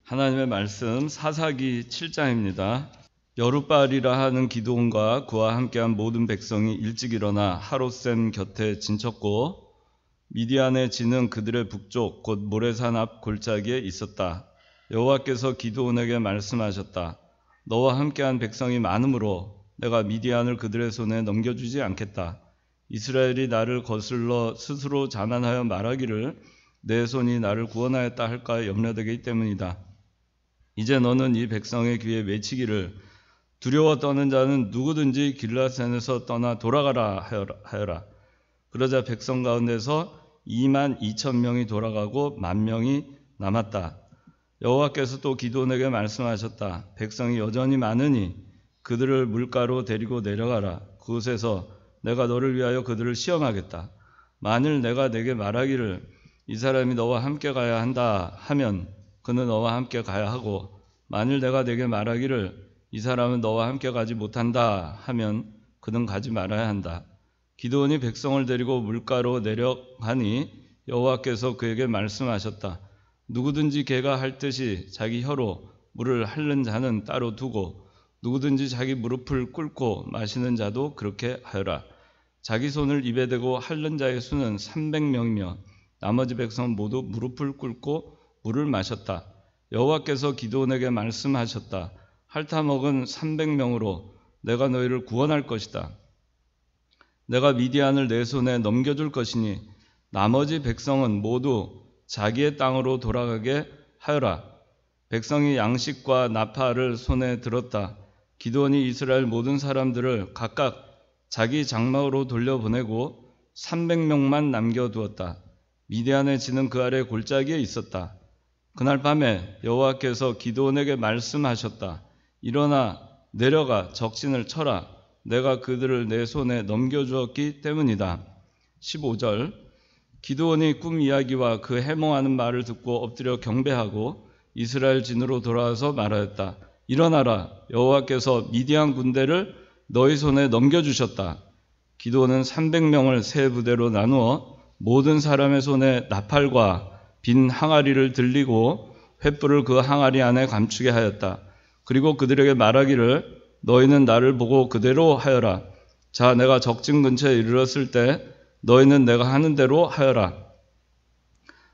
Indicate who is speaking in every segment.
Speaker 1: 하나님의 말씀 사사기 7장입니다. 여룻바알이라 하는 기드온과 그와 함께한 모든 백성이 일찍 일어나 하롯셈 곁에 진쳤고 미디안의 진은 그들의 북쪽 곧 모레산 앞 골짜기에 있었다. 여호와께서 기드온에게 말씀하셨다. 너와 함께한 백성이 많으므로 내가 미디안을 그들의 손에 넘겨주지 않겠다. 이스라엘이 나를 거슬러 스스로 자만하여 말하기를 내 손이 나를 구원하였다 할까 염려되기 때문이다. 이제 너는 이 백성의 귀에 외치기를 두려워 떠는 자는 누구든지 길라앗에서 떠나 돌아가라 하여라. 그러자 백성 가운데서 22,000명이 돌아가고 10,000명이 남았다. 여호와께서 또 기드온에게 말씀하셨다. 백성이 여전히 많으니 그들을 물가로 데리고 내려가라. 그곳에서 내가 너를 위하여 그들을 시험하겠다. 만일 내가 내게 말하기를 이 사람이 너와 함께 가야 한다 하면 그는 너와 함께 가야 하고, 만일 내가 내게 말하기를 이 사람은 너와 함께 가지 못한다 하면 그는 가지 말아야 한다. 기드온이 백성을 데리고 물가로 내려가니 여호와께서 그에게 말씀하셨다. 누구든지 개가 핥듯이 자기 혀로 물을 핥는 자는 따로 두고 누구든지 자기 무릎을 꿇고 마시는 자도 그렇게 하여라. 자기 손을 입에 대고 핥는 자의 수는 300명이며 나머지 백성 모두 무릎을 꿇고 물을 마셨다. 여호와께서 기드온에게 말씀하셨다. 핥아먹은 300명으로 내가 너희를 구원할 것이다. 내가 미디안을 내 손에 넘겨줄 것이니 나머지 백성은 모두 자기의 땅으로 돌아가게 하여라. 백성이 양식과 나팔을 손에 들었다. 기드온이 이스라엘 모든 사람들을 각각 자기 장막으로 돌려보내고 300명만 남겨두었다. 미디안의 진은 그 아래 골짜기에 있었다. 그날 밤에 여호와께서 기드온에게 말씀하셨다. 일어나 내려가 적진을 쳐라. 내가 그들을 내 손에 넘겨주었기 때문이다. 15절 기드온이 꿈 이야기와 그 해몽하는 말을 듣고 엎드려 경배하고 이스라엘 진으로 돌아와서 말하였다. 일어나라. 여호와께서 미디안 군대를 너희 손에 넘겨주셨다. 기드온은 300명을 세 부대로 나누어 모든 사람의 손에 나팔과 빈 항아리를 들리고 횃불을 그 항아리 안에 감추게 하였다. 그리고 그들에게 말하기를 너희는 나를 보고 그대로 하여라. 자, 내가 적진 근처에 이르렀을 때 너희는 내가 하는 대로 하여라.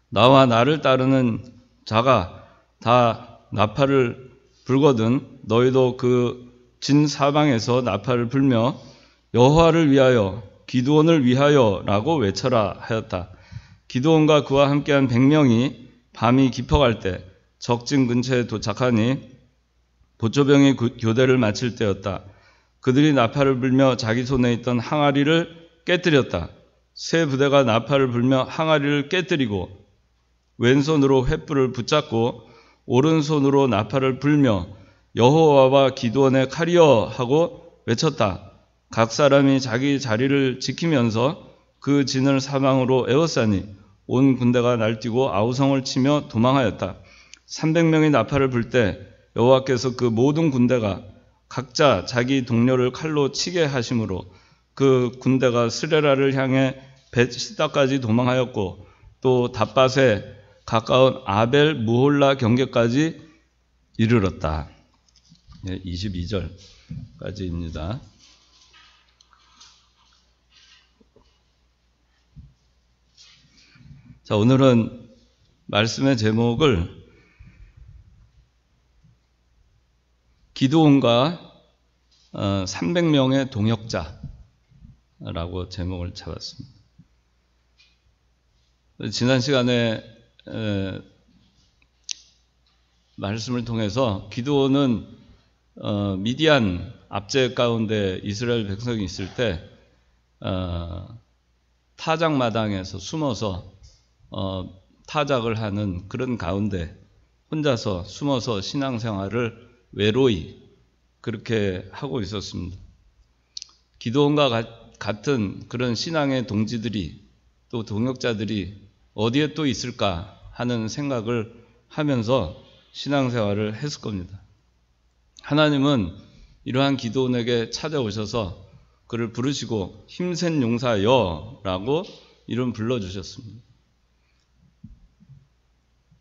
Speaker 1: 나와 나를 따르는 자가 다 나팔을 불거든 너희도 그 진 사방에서 나팔을 불며 여호와를 위하여 기드온을 위하여라고 외쳐라 하였다. 기드온과 그와 함께한 100명이 밤이 깊어갈 때 적진 근처에 도착하니 보초병이 교대를 마칠 때였다. 그들이 나팔을 불며 자기 손에 있던 항아리를 깨뜨렸다. 세 부대가 나팔을 불며 항아리를 깨뜨리고 왼손으로 횃불을 붙잡고 오른손으로 나팔을 불며 여호와와 기드온의 칼이여 하고 외쳤다. 각 사람이 자기 자리를 지키면서 그 진을 사방으로 에워싸니 온 군대가 날뛰고 아우성을 치며 도망하였다. 300명이 나팔을 불 때 여호와께서 그 모든 군대가 각자 자기 동료를 칼로 치게 하심으로 그 군대가 스레라를 향해 벳시다까지 도망하였고 또 답밭에 가까운 아벨 무홀라 경계까지 이르렀다. 22절까지입니다. 자, 오늘은 말씀의 제목을 기드온과 300명의 동역자라고 제목을 잡았습니다. 지난 시간에 말씀을 통해서 기드온은 미디안 압제 가운데 이스라엘 백성이 있을 때 타작마당에서 숨어서 타작을 하는 그런 가운데 혼자서 숨어서 신앙생활을 외로이 그렇게 하고 있었습니다. 기드온과 같은 그런 신앙의 동지들이 또 동역자들이 어디에 또 있을까 하는 생각을 하면서 신앙생활을 했을 겁니다. 하나님은 이러한 기드온에게 찾아오셔서 그를 부르시고 힘센 용사여라고 이름 불러주셨습니다.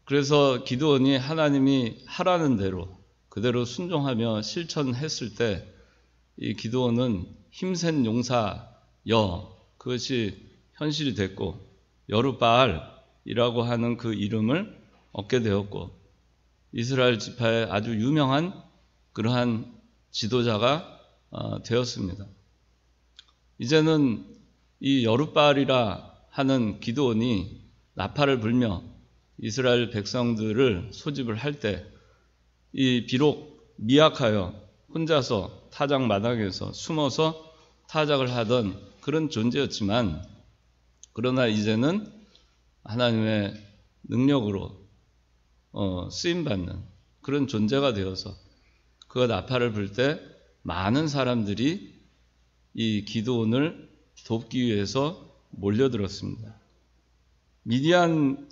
Speaker 1: 그래서 기드온이 하나님이 하라는 대로 그대로 순종하며 실천했을 때 이 기드온은 힘센 용사여, 그것이 현실이 됐고 여룻바알이라고 하는 그 이름을 얻게 되었고 이스라엘 지파의 아주 유명한 그러한 지도자가 되었습니다. 이제는 이 여룻바알이라 하는 기드온이 나팔을 불며 이스라엘 백성들을 소집을 할 때 이 비록 미약하여 혼자서 타작 마당에서 숨어서 타작을 하던 그런 존재였지만 그러나 이제는 하나님의 능력으로 쓰임받는 그런 존재가 되어서 그 나팔을 불 때 많은 사람들이 이 기드온을 돕기 위해서 몰려들었습니다. 미디안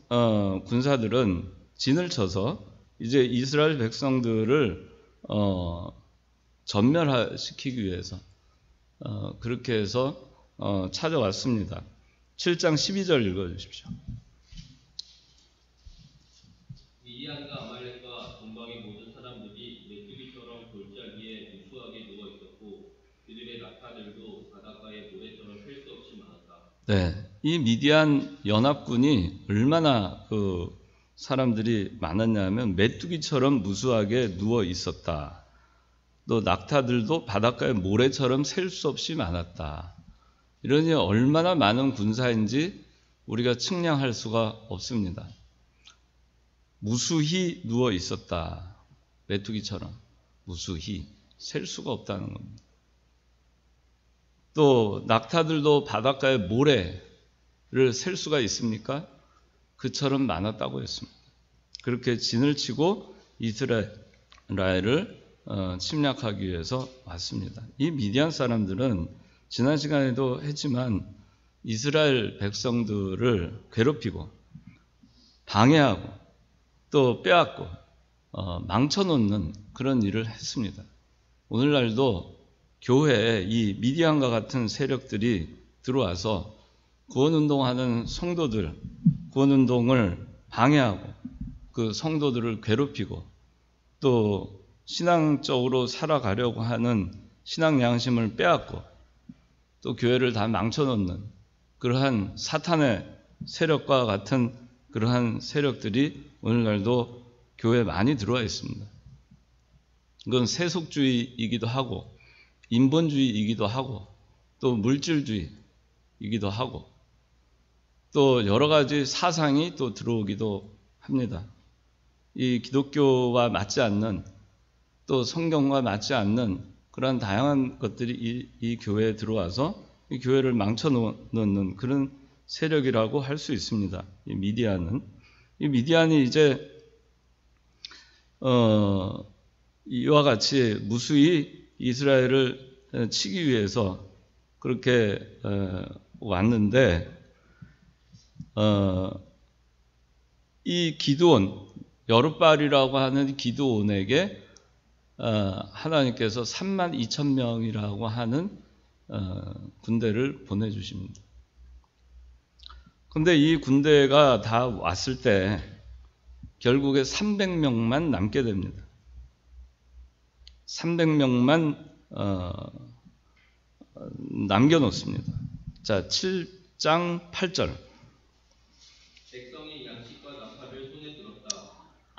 Speaker 1: 군사들은 진을 쳐서 이제 이스라엘 백성들을 전멸시키기 위해서 그렇게 해서 찾아왔습니다. 7장 12절 읽어주십시오.
Speaker 2: 미디안과 아말렉과 동방의 모든 사람들이 메뚜기처럼 골짜기에 무수하게 누워 있었고 그들의 낙타들도 바닷가의 모래처럼 셀 수 없이 많았다.
Speaker 1: 네, 이 미디안 연합군이 얼마나 그 사람들이 많았냐면 메뚜기처럼 무수하게 누워 있었다. 또 낙타들도 바닷가의 모래처럼 셀 수 없이 많았다. 이러니 얼마나 많은 군사인지 우리가 측량할 수가 없습니다. 무수히 누워 있었다. 메뚜기처럼 무수히 셀 수가 없다는 겁니다. 또 낙타들도 바닷가의 모래를 셀 수가 있습니까? 그처럼 많았다고 했습니다. 그렇게 진을 치고 이스라엘을 침략하기 위해서 왔습니다. 이 미디안 사람들은 지난 시간에도 했지만 이스라엘 백성들을 괴롭히고 방해하고 또 빼앗고 망쳐놓는 그런 일을 했습니다. 오늘날도 교회에 이 미디안과 같은 세력들이 들어와서 구원운동하는 성도들, 구원운동을 방해하고 그 성도들을 괴롭히고 또 신앙적으로 살아가려고 하는 신앙 양심을 빼앗고 또 교회를 다 망쳐놓는 그러한 사탄의 세력과 같은 그러한 세력들이 오늘날도 교회에 많이 들어와 있습니다. 이건 세속주의이기도 하고 인본주의이기도 하고 또 물질주의이기도 하고 또 여러 가지 사상이 또 들어오기도 합니다. 이 기독교와 맞지 않는 또 성경과 맞지 않는 그런 다양한 것들이 이 교회에 들어와서 이 교회를 망쳐놓는 그런 세력이라고 할 수 있습니다. 이 미디안이 이제 이와 같이 무수히 이스라엘을 치기 위해서 그렇게 왔는데 이 기드온, 여룻바알이라고 하는 기드온에게 하나님께서 32,000명이라고 하는 군대를 보내주십니다. 그런데 이 군대가 다 왔을 때 결국에 300명만 남게 됩니다. 300명만 남겨놓습니다. 자, 7장 8절.
Speaker 2: 백성이 양식과 나팔을 손에 들었다.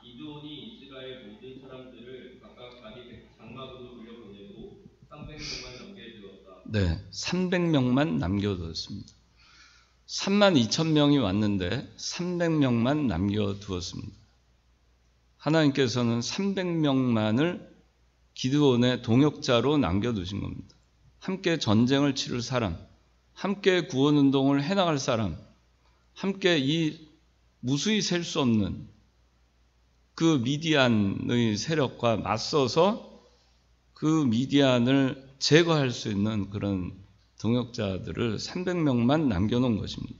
Speaker 2: 기드온이 이스라엘 모든 사람들을 각각 자기 장막으로 돌려보내고 300명만 남겨두었다.
Speaker 1: 네, 300명만 남겨두었습니다. 32,000명이 왔는데 300명만 남겨두었습니다. 하나님께서는 300명만을 기드온의 동역자로 남겨두신 겁니다. 함께 전쟁을 치를 사람, 함께 구원운동을 해나갈 사람, 함께 이 무수히 셀 수 없는 그 미디안의 세력과 맞서서 그 미디안을 제거할 수 있는 그런 동역자들을 300명만 남겨놓은 것입니다.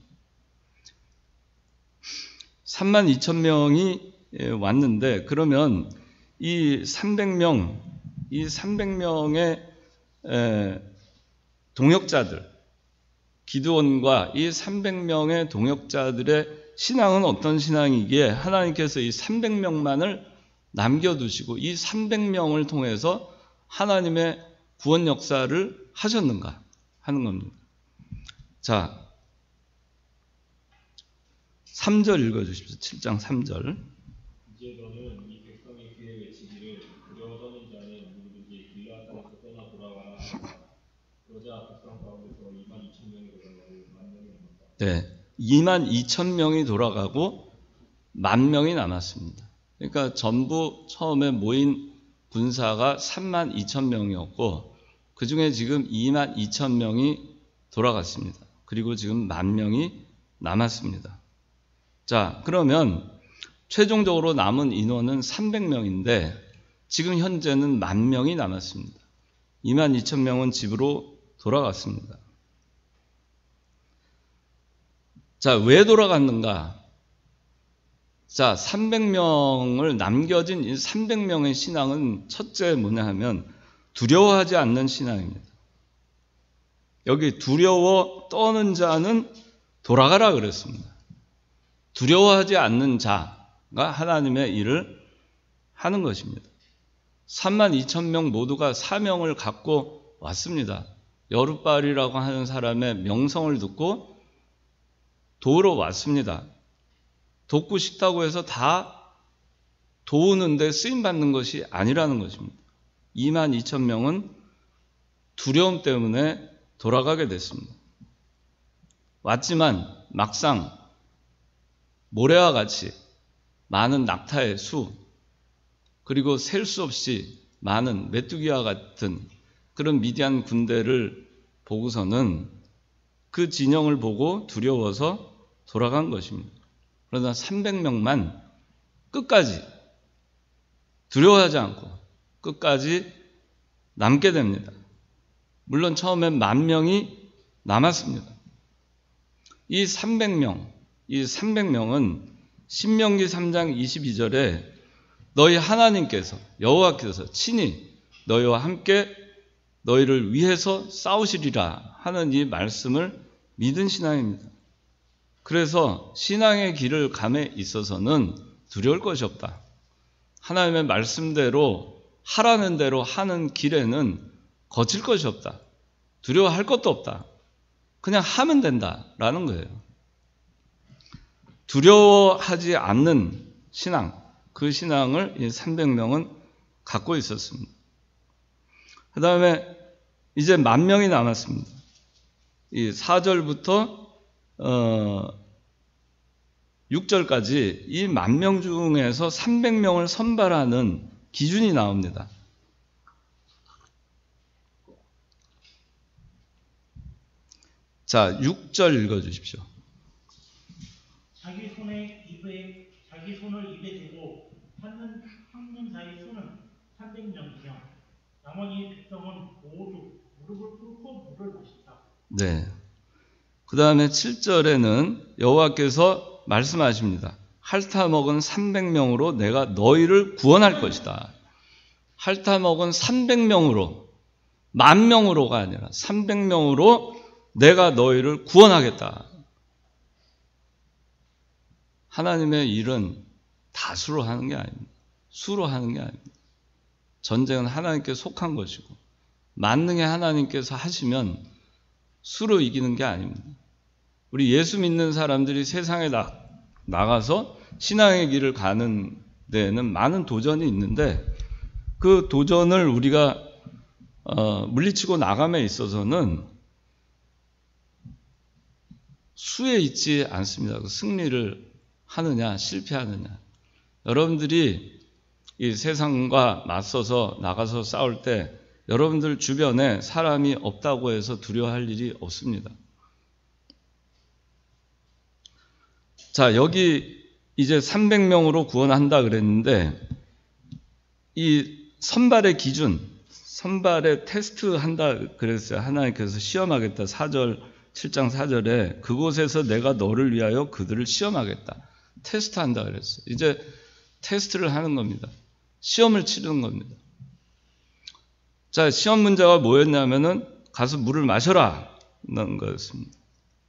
Speaker 1: 32,000명이 왔는데 그러면 이 300명의 동역자들, 기드온과 이 300명의 동역자들의 신앙은 어떤 신앙이기에 하나님께서 이 300명만을 남겨두시고 이 300명을 통해서 하나님의 구원 역사를 하셨는가 하는 겁니다. 자, 3절 읽어주십시오. 7장 3절.
Speaker 2: 이제 너는 이 백성의 귀에 외치기를 두려워 떠는 자는 누구든지 길르앗 땅에서 떠나 돌아가라 하라. 그러자 백성 가운데서 22,000명이 돌아가고 10,000명이 남았다.
Speaker 1: 네, 22,000명이 돌아가고 10,000명이 남았습니다. 그러니까 전부 처음에 모인 군사가 32,000명이었고 그 중에 지금 22,000명이 돌아갔습니다. 그리고 지금 10,000명이 남았습니다. 자, 그러면 최종적으로 남은 인원은 300명인데 지금 현재는 10,000명이 남았습니다. 22,000명은 집으로 돌아갔습니다. 자, 왜 돌아갔는가? 자, 300명을 남겨진 이 300명의 신앙은 첫째 뭐냐 하면 두려워하지 않는 신앙입니다. 여기 두려워 떠는 자는 돌아가라 그랬습니다. 두려워하지 않는 자가 하나님의 일을 하는 것입니다. 32,000명 모두가 사명을 갖고 왔습니다. 여룻바알이라고 하는 사람의 명성을 듣고 도우러 왔습니다. 돕고 싶다고 해서 다 도우는데 쓰임받는 것이 아니라는 것입니다. 22,000명은 두려움 때문에 돌아가게 됐습니다. 왔지만 막상 모래와 같이 많은 낙타의 수, 그리고 셀 수 없이 많은 메뚜기와 같은 그런 미디안 군대를 보고서는 그 진영을 보고 두려워서 돌아간 것입니다. 그러나 300명만 끝까지 두려워하지 않고 끝까지 남게 됩니다. 물론 처음엔 10,000명이 남았습니다. 이 300명은 신명기 3장 22절에 너희 하나님께서 여호와께서 친히 너희와 함께 너희를 위해서 싸우시리라 하는 이 말씀을 믿은 신앙입니다. 그래서 신앙의 길을 감에 있어서는 두려울 것이 없다. 하나님의 말씀대로 하라는 대로 하는 길에는 거칠 것이 없다. 두려워할 것도 없다. 그냥 하면 된다라는 거예요. 두려워하지 않는 신앙, 그 신앙을 이 300명은 갖고 있었습니다. 그 다음에 이제 10,000명이 남았습니다. 이 4절부터 6절까지 이 10,000명 중에서 300명을 선발하는 기준이 나옵니다. 자, 6절 읽어주십시오.
Speaker 3: 자기 손을 입에 대고 찾는 자의 수는 300명이며 나머지 백성은 모두 무릎을 꿇고 물을 마셨다.
Speaker 1: 네. 그 다음에 7절에는 여호와께서 말씀하십니다. 핥아먹은 300명으로 내가 너희를 구원할 것이다. 핥아먹은 300명으로, 10,000명으로가 아니라 300명으로 내가 너희를 구원하겠다. 하나님의 일은 다수로 하는 게 아닙니다. 수로 하는 게 아닙니다. 전쟁은 하나님께 속한 것이고 만능의 하나님께서 하시면 수로 이기는 게 아닙니다. 우리 예수 믿는 사람들이 세상에 나가서 신앙의 길을 가는 데에는 많은 도전이 있는데 그 도전을 우리가 물리치고 나감에 있어서는 수에 있지 않습니다. 승리를 하느냐 실패하느냐. 여러분들이 이 세상과 맞서서 나가서 싸울 때 여러분들 주변에 사람이 없다고 해서 두려워할 일이 없습니다. 자, 여기 이제 300명으로 구원한다 그랬는데 이 선발의 기준, 선발의 테스트 한다 그랬어요. 하나님께서 시험하겠다. 7장 4절에 그곳에서 내가 너를 위하여 그들을 시험하겠다. 테스트한다 그랬어요. 이제 테스트를 하는 겁니다. 시험을 치르는 겁니다. 자, 시험 문제가 뭐였냐면은 가서 물을 마셔라 는 거였습니다.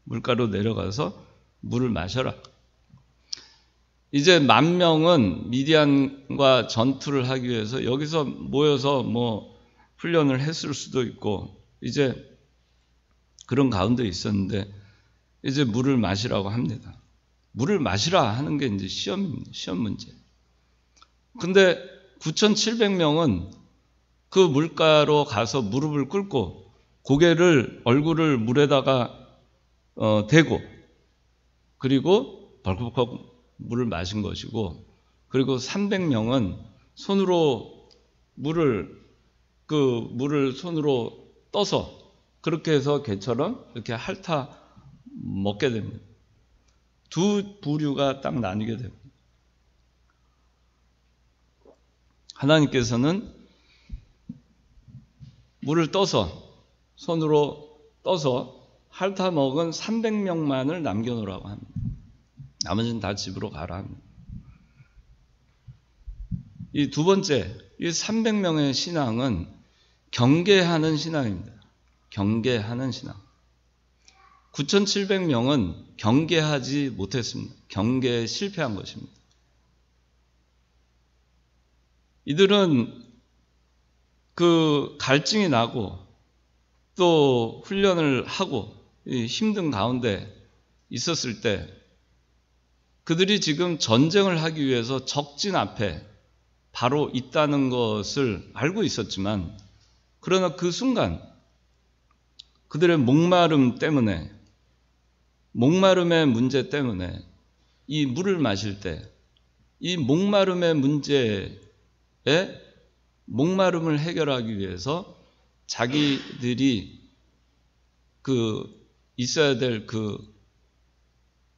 Speaker 1: 물가로 내려가서 물을 마셔라. 이제 10,000명은 미디안과 전투를 하기 위해서 여기서 모여서 뭐 훈련을 했을 수도 있고 이제 그런 가운데 있었는데 이제 물을 마시라고 합니다. 물을 마시라 하는 게 이제 시험 문제. 근데 9,700명은 그 물가로 가서 무릎을 꿇고 얼굴을 물에다가 대고 그리고 벌컥벌컥 물을 마신 것이고, 그리고 300명은 손으로 물을 손으로 떠서 그렇게 해서 개처럼 이렇게 핥아 먹게 됩니다. 두 부류가 딱 나뉘게 됩니다. 하나님께서는 물을 손으로 떠서 핥아 먹은 300명만을 남겨놓으라고 합니다. 나머지는 다 집으로 가라 합니다. 이 두 번째, 이 300명의 신앙은 경계하는 신앙입니다. 경계하는 신앙. 9,700명은 경계하지 못했습니다. 경계에 실패한 것입니다. 이들은 그 갈증이 나고 또 훈련을 하고 힘든 가운데 있었을 때 그들이 지금 전쟁을 하기 위해서 적진 앞에 바로 있다는 것을 알고 있었지만, 그러나 그 순간 그들의 목마름의 문제 때문에 이 물을 마실 때 이 목마름의 문제에 목마름을 해결하기 위해서 자기들이 있어야 될 그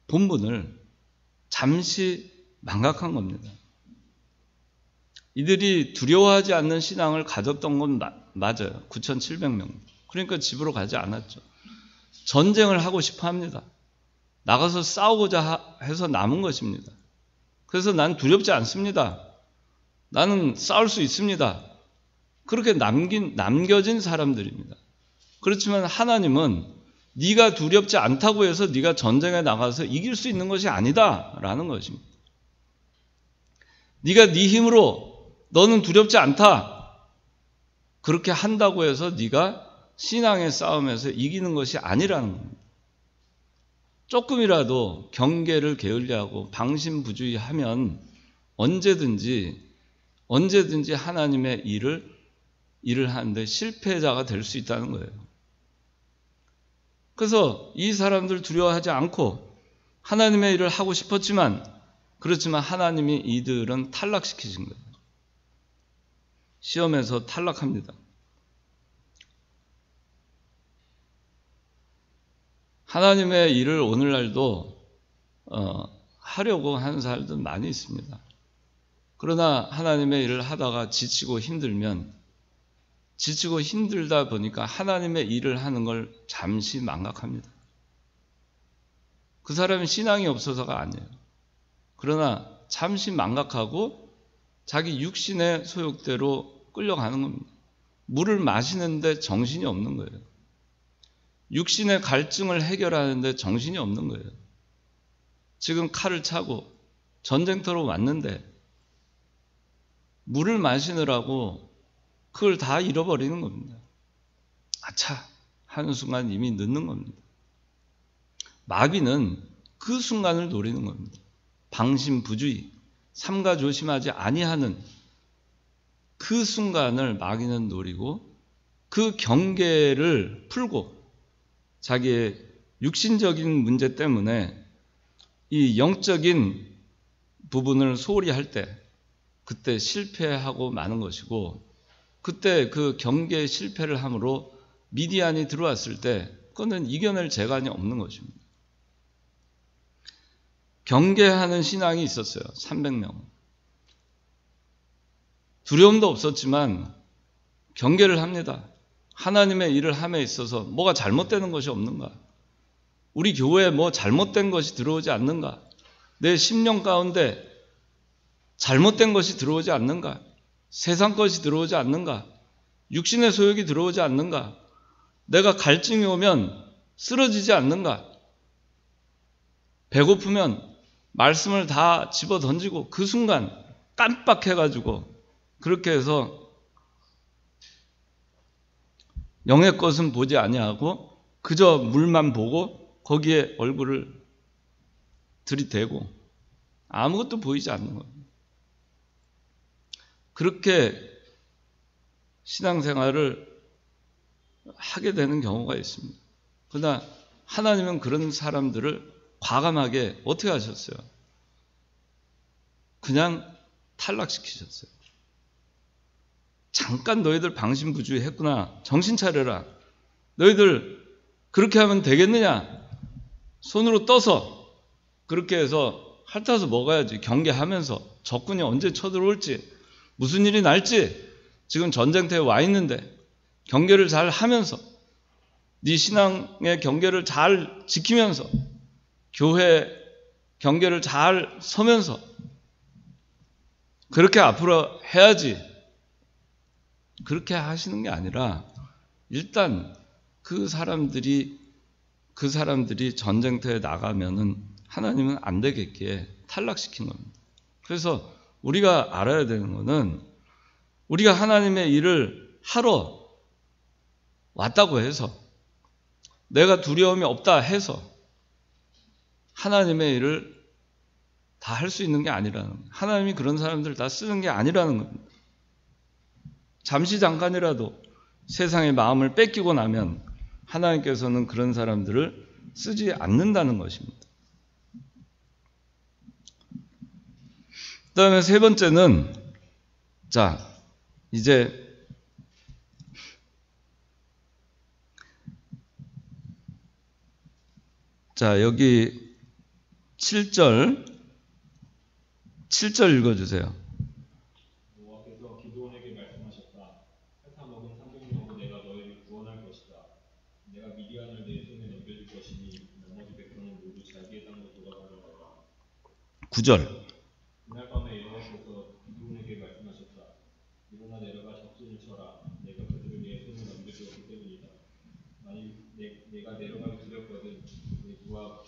Speaker 1: 본분을 잠시 망각한 겁니다. 이들이 두려워하지 않는 신앙을 가졌던 건 맞아요. 9,700명. 그러니까 집으로 가지 않았죠. 전쟁을 하고 싶어 합니다. 나가서 싸우고자 해서 남은 것입니다. 그래서 난 두렵지 않습니다. 나는 싸울 수 있습니다. 그렇게 남겨진 사람들입니다. 그렇지만 하나님은 네가 두렵지 않다고 해서 네가 전쟁에 나가서 이길 수 있는 것이 아니다라는 것입니다. 네가 네 힘으로 너는 두렵지 않다. 그렇게 한다고 해서 네가 신앙의 싸움에서 이기는 것이 아니라는 겁니다. 조금이라도 경계를 게을리하고 방심부주의하면 언제든지 하나님의 일을 하는데 실패자가 될 수 있다는 거예요. 그래서 이 사람들 두려워하지 않고 하나님의 일을 하고 싶었지만, 그렇지만 하나님이 이들은 탈락시키신 거예요. 시험에서 탈락합니다. 하나님의 일을 오늘날도 하려고 하는 사람들 많이 있습니다. 그러나 하나님의 일을 하다가 지치고 힘들다 보니까 하나님의 일을 하는 걸 잠시 망각합니다. 그 사람은 신앙이 없어서가 아니에요. 그러나 잠시 망각하고 자기 육신의 소욕대로 끌려가는 겁니다. 물을 마시는데 정신이 없는 거예요. 육신의 갈증을 해결하는데 정신이 없는 거예요. 지금 칼을 차고 전쟁터로 왔는데 물을 마시느라고 그걸 다 잃어버리는 겁니다. 아차 하는 순간 이미 늦는 겁니다. 마귀는 그 순간을 노리는 겁니다. 방심부주의, 삼가 조심하지 아니하는 그 순간을 마귀는 노리고 그 경계를 풀고 자기의 육신적인 문제 때문에 이 영적인 부분을 소홀히 할 때 그때 실패하고 마는 것이고, 그때 그 경계에 실패를 함으로 미디안이 들어왔을 때 그거는 이겨낼 재간이 없는 것입니다. 경계하는 신앙이 있었어요. 300명. 두려움도 없었지만 경계를 합니다. 하나님의 일을 함에 있어서 뭐가 잘못되는 것이 없는가? 우리 교회에 뭐 잘못된 것이 들어오지 않는가? 내 심령 가운데 잘못된 것이 들어오지 않는가? 세상 것이 들어오지 않는가? 육신의 소욕이 들어오지 않는가? 내가 갈증이 오면 쓰러지지 않는가? 배고프면 말씀을 다 집어 던지고 그 순간 깜빡해가지고 그렇게 해서 영의 것은 보지 아니하고 그저 물만 보고 거기에 얼굴을 들이대고 아무것도 보이지 않는 겁니다. 그렇게 신앙생활을 하게 되는 경우가 있습니다. 그러나 하나님은 그런 사람들을 과감하게 어떻게 하셨어요? 그냥 탈락시키셨어요. 잠깐 너희들 방심부주의했구나. 정신 차려라. 너희들 그렇게 하면 되겠느냐? 손으로 떠서 그렇게 해서 핥아서 먹어야지. 경계하면서 적군이 언제 쳐들어올지 무슨 일이 날지 지금 전쟁터에 와 있는데 경계를 잘 하면서 네 신앙의 경계를 잘 지키면서 교회 경계를 잘 서면서 그렇게 앞으로 해야지. 그렇게 하시는 게 아니라 일단 그 사람들이 전쟁터에 나가면은 하나님은 안 되겠기에 탈락시킨 겁니다. 그래서 우리가 알아야 되는 거는 우리가 하나님의 일을 하러 왔다고 해서 내가 두려움이 없다 해서 하나님의 일을 다 할 수 있는 게 아니라는 거예요. 하나님이 그런 사람들을 다 쓰는 게 아니라는 겁니다. 잠시 잠깐이라도 세상의 마음을 뺏기고 나면 하나님께서는 그런 사람들을 쓰지 않는다는 것입니다. 그 다음에 세 번째는 이제 여기 7절 읽어주세요.
Speaker 2: 여호와께서 기드온에게 말씀하셨다. 핥아먹은 300명으로 내가 너희를 구원할 것이다. 내가 미디안을 내 손에 넘겨줄 것이니 나머지 백성은 모두 자기의 땅으로 돌아가리라.
Speaker 1: 9절.
Speaker 2: 그날 밤에 여호와께서 기드온에게 말씀하셨다. 일어나 내려가 적진을 쳐라. 내가 그들을 내 손에 넘겨주었기 때문이다. 만일 내가 내려가기 두렵거든 내 부하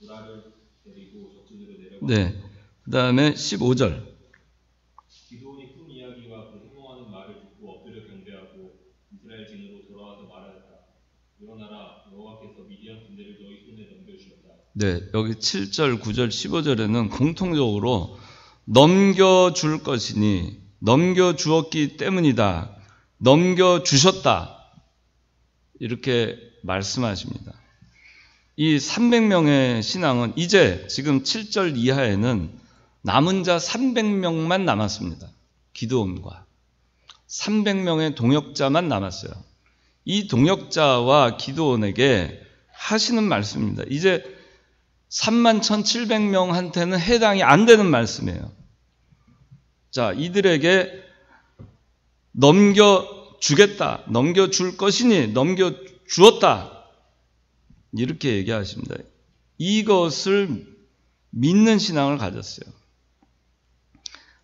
Speaker 2: 우라를 데리고 적진으로 내려가.
Speaker 1: 네. 그 다음에 15절.
Speaker 2: 기드온이 큰 이야기와 그 행동하는 말을 듣고 엎드려 경배하고 이스라엘 진으로 돌아와서 말하였다. 일어나라. 여호와께서 미디안 군대를 너희 손에 넘겨주셨다.
Speaker 1: 네, 여기 7절, 9절, 15절에는 공통적으로 넘겨줄 것이니 넘겨주었기 때문이다. 넘겨주셨다. 이렇게 말씀하십니다. 이 300명의 신앙은 이제 지금 7절 이하에는 남은 자 300명만 남았습니다. 기드온과 300명의 동역자만 남았어요. 이 동역자와 기드온에게 하시는 말씀입니다. 이제 31,700명한테는 해당이 안 되는 말씀이에요. 이들에게 넘겨주겠다, 넘겨줄 것이니 넘겨주었다. 이렇게 얘기하십니다. 이것을 믿는 신앙을 가졌어요.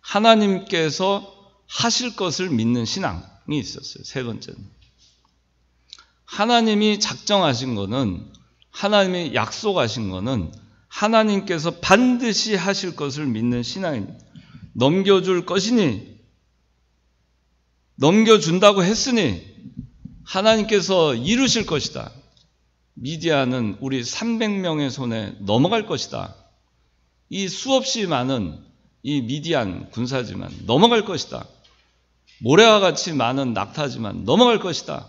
Speaker 1: 하나님께서 하실 것을 믿는 신앙이 있었어요. 세 번째는. 하나님이 작정하신 거는, 하나님이 약속하신 거는 하나님께서 반드시 하실 것을 믿는 신앙입니다. 넘겨줄 것이니, 넘겨준다고 했으니 하나님께서 이루실 것이다. 미디안은 우리 300명의 손에 넘어갈 것이다. 이 수없이 많은 이 미디안 군사지만 넘어갈 것이다. 모래와 같이 많은 낙타지만 넘어갈 것이다.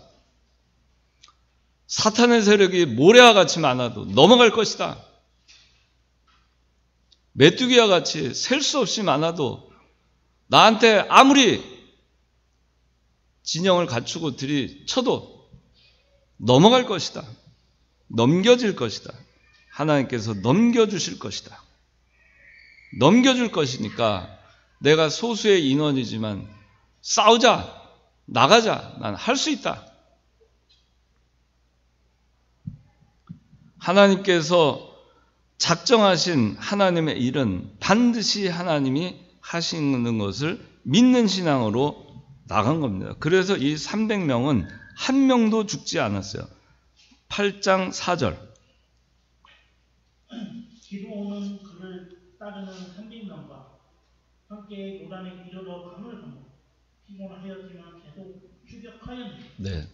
Speaker 1: 사탄의 세력이 모래와 같이 많아도 넘어갈 것이다. 메뚜기와 같이 셀 수 없이 많아도 나한테 아무리 진영을 갖추고 들이쳐도 넘어갈 것이다. 넘겨질 것이다. 하나님께서 넘겨주실 것이다. 넘겨줄 것이니까 내가 소수의 인원이지만 싸우자, 나가자, 난 할 수 있다. 하나님께서 작정하신 하나님의 일은 반드시 하나님이 하시는 것을 믿는 신앙으로 나간 겁니다. 그래서 이 300명은 한 명도 죽지 않았어요. 8장 4절.
Speaker 3: 기드온은 그를 따르는 300명과 함께 요단에 이르러 강을 건너 피곤하였지만 계속 추격하였느니라.
Speaker 1: 네.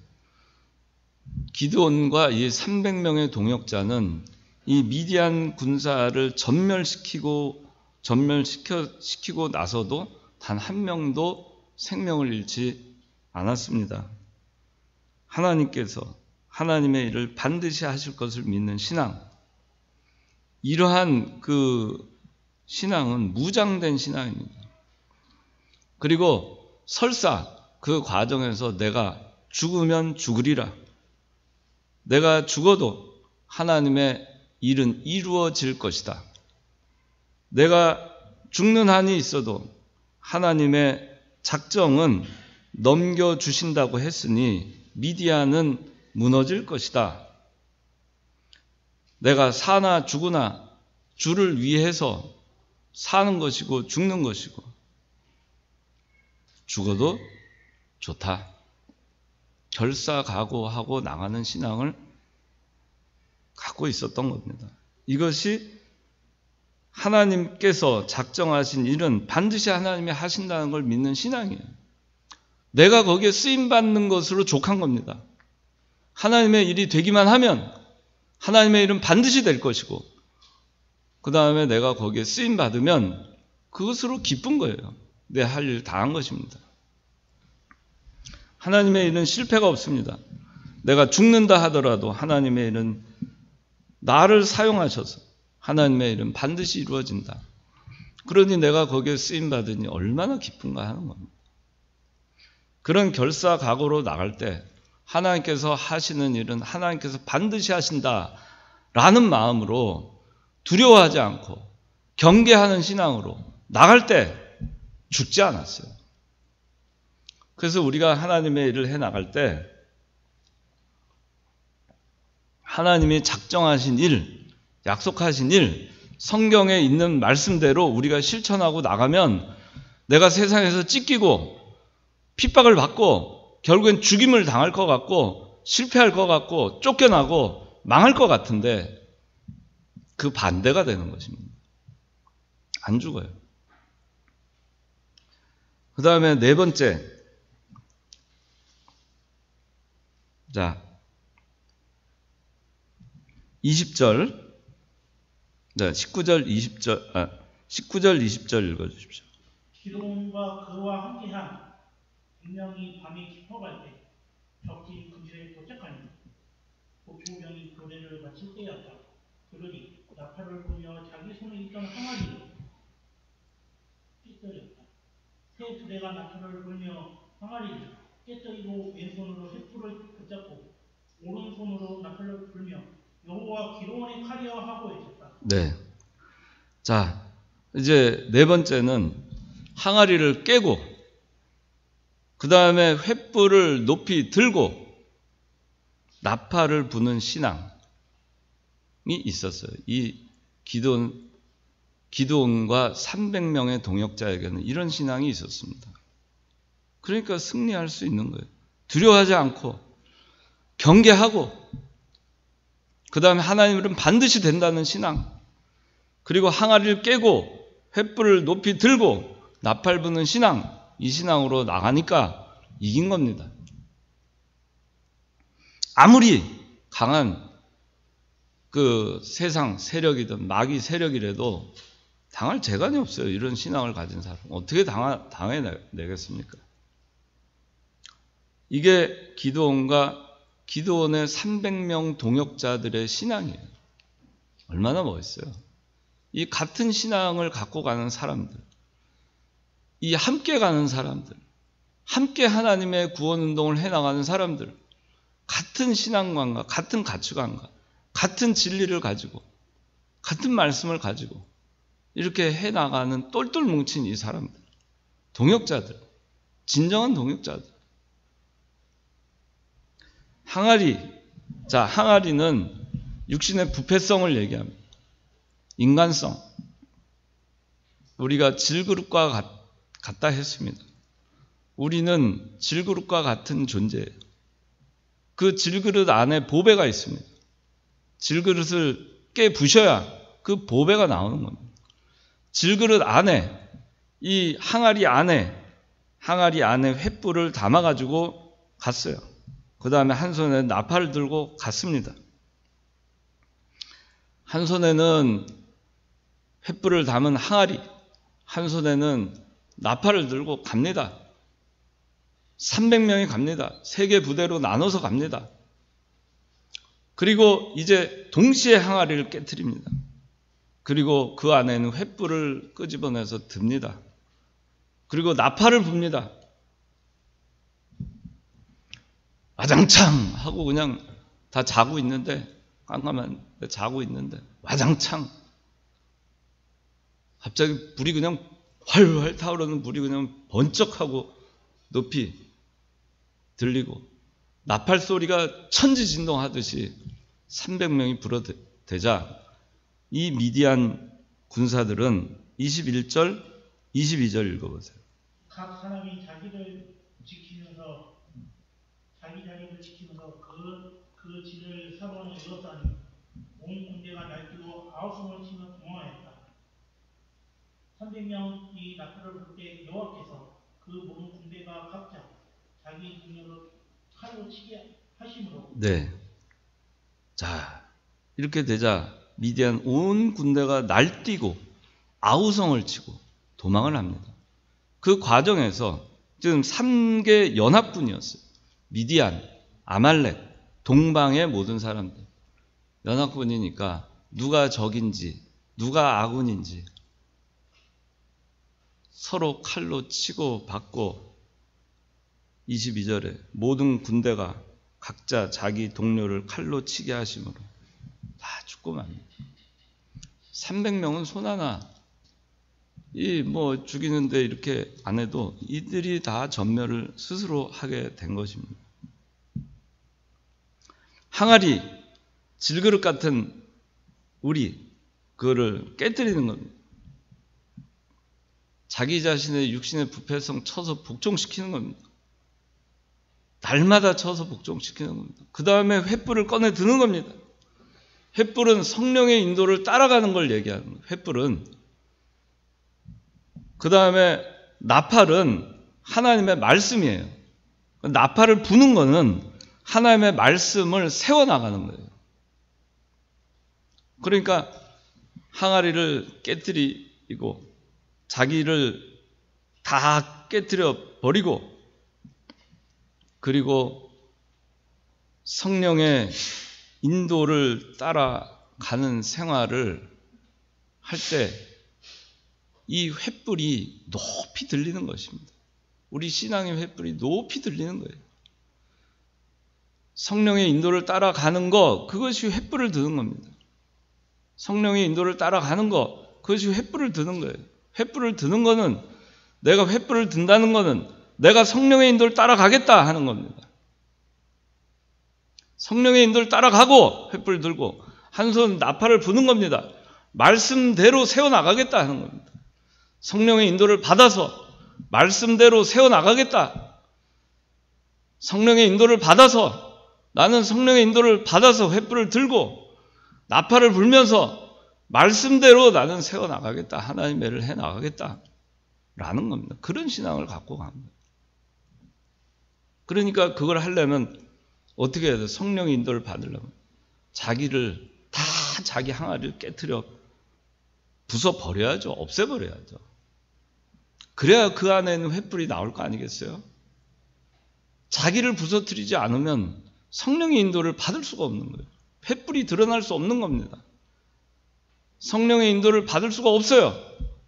Speaker 1: 기드온과 이 300명의 동역자는 이 미디안 군사를 전멸시키고 나서도 단 한 명도 생명을 잃지 않았습니다. 하나님께서 하나님의 일을 반드시 하실 것을 믿는 신앙, 이러한 그 신앙은 무장된 신앙입니다. 그리고 설사 그 과정에서 내가 죽으면 죽으리라, 내가 죽어도 하나님의 일은 이루어질 것이다, 내가 죽는 한이 있어도 하나님의 작정은 넘겨주신다고 했으니 미디안은 무너질 것이다, 내가 사나 죽으나 주를 위해서 사는 것이고 죽는 것이고 죽어도 좋다, 결사각오하고 나가는 신앙을 갖고 있었던 겁니다. 이것이 하나님께서 작정하신 일은 반드시 하나님이 하신다는 걸 믿는 신앙이에요. 내가 거기에 쓰임받는 것으로 족한 겁니다. 하나님의 일이 되기만 하면 하나님의 일은 반드시 될 것이고, 그 다음에 내가 거기에 쓰임받으면 그것으로 기쁜 거예요. 내 할 일 다 한 것입니다. 하나님의 일은 실패가 없습니다. 내가 죽는다 하더라도 하나님의 일은 나를 사용하셔서 하나님의 일은 반드시 이루어진다. 그러니 내가 거기에 쓰임받으니 얼마나 기쁜가 하는 겁니다. 그런 결사각오로 나갈 때 하나님께서 하시는 일은 하나님께서 반드시 하신다라는 마음으로 두려워하지 않고 경계하는 신앙으로 나갈 때 죽지 않았어요. 그래서 우리가 하나님의 일을 해나갈 때 하나님이 작정하신 일, 약속하신 일, 성경에 있는 말씀대로 우리가 실천하고 나가면 내가 세상에서 찢기고 핍박을 받고 결국엔 죽임을 당할 것 같고 실패할 것 같고 쫓겨나고 망할 것 같은데 그 반대가 되는 것입니다. 안 죽어요. 그 다음에 네 번째, 자 20절, 19절 20절 읽어주십시오.
Speaker 3: 기드온과 그와 함께한 100명이 밤이 깊어갈 때 적지 근처에 도착하니 복부병이 교대를 마칠 때였다. 그러니 나팔을 불며 자기 손에 있던 항아리를 깨뜨렸다. 새 부대가 나팔을 불며 항아리를 깨뜨리고 왼손으로 횃불을 붙잡고 오른손으로 나팔을 불며 여호와 기드온의 칼이여 하고 외쳤다.
Speaker 1: 네. 자, 이제 네 번째는 항아리를 깨고 그 다음에 횃불을 높이 들고 나팔을 부는 신앙이 있었어요. 이 기드온과 300명의 동역자에게는 이런 신앙이 있었습니다. 그러니까 승리할 수 있는 거예요. 두려워하지 않고 경계하고 그 다음에 하나님은 반드시 된다는 신앙, 그리고 항아리를 깨고 횃불을 높이 들고 나팔 부는 신앙, 이 신앙으로 나가니까 이긴 겁니다. 아무리 강한 그 세상 세력이든 마귀 세력이라도 당할 재간이 없어요. 이런 신앙을 가진 사람 어떻게 당해내겠습니까? 이게 기드온의 300명 동역자들의 신앙이에요. 얼마나 멋있어요. 이 같은 신앙을 갖고 가는 사람들, 이 함께 가는 사람들, 함께 하나님의 구원운동을 해나가는 사람들, 같은 신앙관과 같은 가치관과 같은 진리를 가지고 같은 말씀을 가지고 이렇게 해나가는 똘똘 뭉친 이 사람들, 동역자들, 진정한 동역자들. 항아리, 자, 항아리는 육신의 부패성을 얘기합니다. 인간성. 우리가 질그릇과 같다 했습니다. 우리는 질그릇과 같은 존재예요. 그 질그릇 안에 보배가 있습니다. 질그릇을 깨 부셔야 그 보배가 나오는 겁니다. 질그릇 안에, 이 항아리 안에 횃불을 담아가지고 갔어요. 그 다음에 한 손에 나팔을 들고 갔습니다. 한 손에는 횃불을 담은 항아리, 한 손에는 나팔을 들고 갑니다. 300명이 갑니다. 3개 부대로 나눠서 갑니다. 그리고 이제 동시에 항아리를 깨트립니다. 그리고 그 안에는 횃불을 끄집어내서 듭니다. 그리고 나팔을 붑니다. 와장창 하고 그냥 다 자고 있는데, 깜깜한데 자고 있는데 와장창 갑자기 불이 그냥 활활 타오르는 불이 그냥 번쩍하고 높이 들리고 나팔 소리가 천지진동하듯이 300명이 불어대자 이 미디안 군사들은 21절, 22절 읽어보세요.
Speaker 3: 각 사람이 자기 자리를 지키면서 그 지를 사방에 이었다니 온 군대가 날뛰고 아우성을 치며 도망하였다. 300명이 나팔을 불 때 여호와께서 그 모든 군대가 각자 자기 동료를 칼로 치게 하심으로.
Speaker 1: 네. 자, 이렇게 되자 미디안 온 군대가 날뛰고 아우성을 치고 도망을 합니다. 그 과정에서 지금 3개 연합군이었어요. 미디안, 아말렉, 동방의 모든 사람들. 연합군이니까 누가 적인지, 누가 아군인지 서로 칼로 치고 받고 22절에 모든 군대가 각자 자기 동료를 칼로 치게 하심으로 다 죽고 맙니다. 300명은 손 하나 죽이는데 이렇게 안 해도 이들이 다 전멸을 스스로 하게 된 것입니다. 항아리, 질그릇 같은 그거를 깨뜨리는 겁니다. 자기 자신의 육신의 부패성 쳐서 복종시키는 겁니다. 날마다 쳐서 복종시키는 겁니다. 그 다음에 횃불을 꺼내 드는 겁니다. 횃불은 성령의 인도를 따라가는 걸 얘기하는 거예요. 횃불은. 그 다음에 나팔은 하나님의 말씀이에요. 나팔을 부는 거는 하나님의 말씀을 세워나가는 거예요. 그러니까 항아리를 깨뜨리고 자기를 다 깨뜨려 버리고 그리고 성령의 인도를 따라가는 생활을 할 때 이 횃불이 높이 들리는 것입니다. 우리 신앙의 횃불이 높이 들리는 거예요. 성령의 인도를 따라가는 것, 그것이 횃불을 드는 겁니다. 성령의 인도를 따라가는 것, 그것이 횃불을 드는 거예요. 횃불을 드는 거는, 내가 횃불을 든다는 거는 내가 성령의 인도를 따라가겠다 하는 겁니다. 성령의 인도를 따라가고 횃불을 들고 한 손 나팔을 부는 겁니다. 말씀대로 세워나가겠다 하는 겁니다. 성령의 인도를 받아서 말씀대로 세워나가겠다. 성령의 인도를 받아서 나는 성령의 인도를 받아서 횃불을 들고 나팔을 불면서 말씀대로 나는 세워나가겠다. 하나님의 일을 해나가겠다. 라는 겁니다. 그런 신앙을 갖고 갑니다. 그러니까 그걸 하려면 어떻게 해야 돼? 성령의 인도를 받으려면 자기를 다 자기 항아리를 깨트려 부숴버려야죠. 없애버려야죠. 그래야 그 안에는 횃불이 나올 거 아니겠어요? 자기를 부서뜨리지 않으면 성령의 인도를 받을 수가 없는 거예요. 횃불이 드러날 수 없는 겁니다. 성령의 인도를 받을 수가 없어요.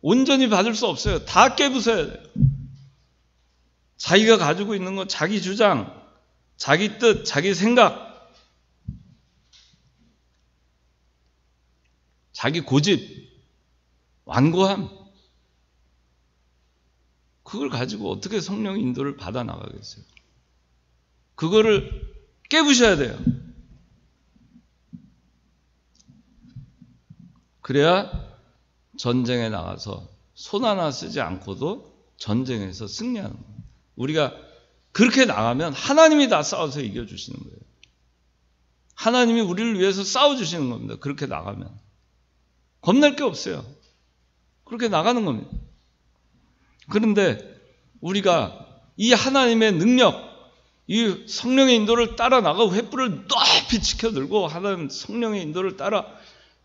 Speaker 1: 온전히 받을 수 없어요. 다 깨부숴야 돼요. 자기가 가지고 있는 것, 자기 주장, 자기 뜻, 자기 생각, 자기 고집, 완고함, 그걸 가지고 어떻게 성령의 인도를 받아 나가겠어요? 그거를 깨부셔야 돼요. 그래야 전쟁에 나가서 손 하나 쓰지 않고도 전쟁에서 승리하는 거예요. 우리가 그렇게 나가면 하나님이 다 싸워서 이겨주시는 거예요. 하나님이 우리를 위해서 싸워주시는 겁니다. 그렇게 나가면. 겁날 게 없어요. 그렇게 나가는 겁니다. 그런데 우리가 이 하나님의 능력, 이 성령의 인도를 따라 나가고 횃불을 높이 지켜들고 하나님 성령의 인도를 따라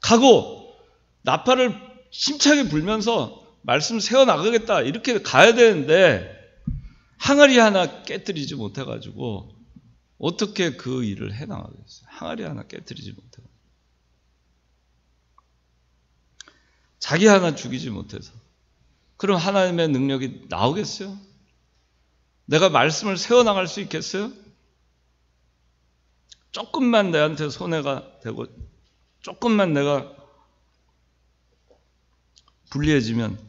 Speaker 1: 가고 나팔을 힘차게 불면서 말씀 세워나가겠다 이렇게 가야 되는데 항아리 하나 깨뜨리지 못해가지고 어떻게 그 일을 해나가겠어요? 항아리 하나 깨뜨리지 못해가지고 자기 하나 죽이지 못해서 그럼 하나님의 능력이 나오겠어요? 내가 말씀을 세워나갈 수 있겠어요? 조금만 내한테 손해가 되고 조금만 내가 불리해지면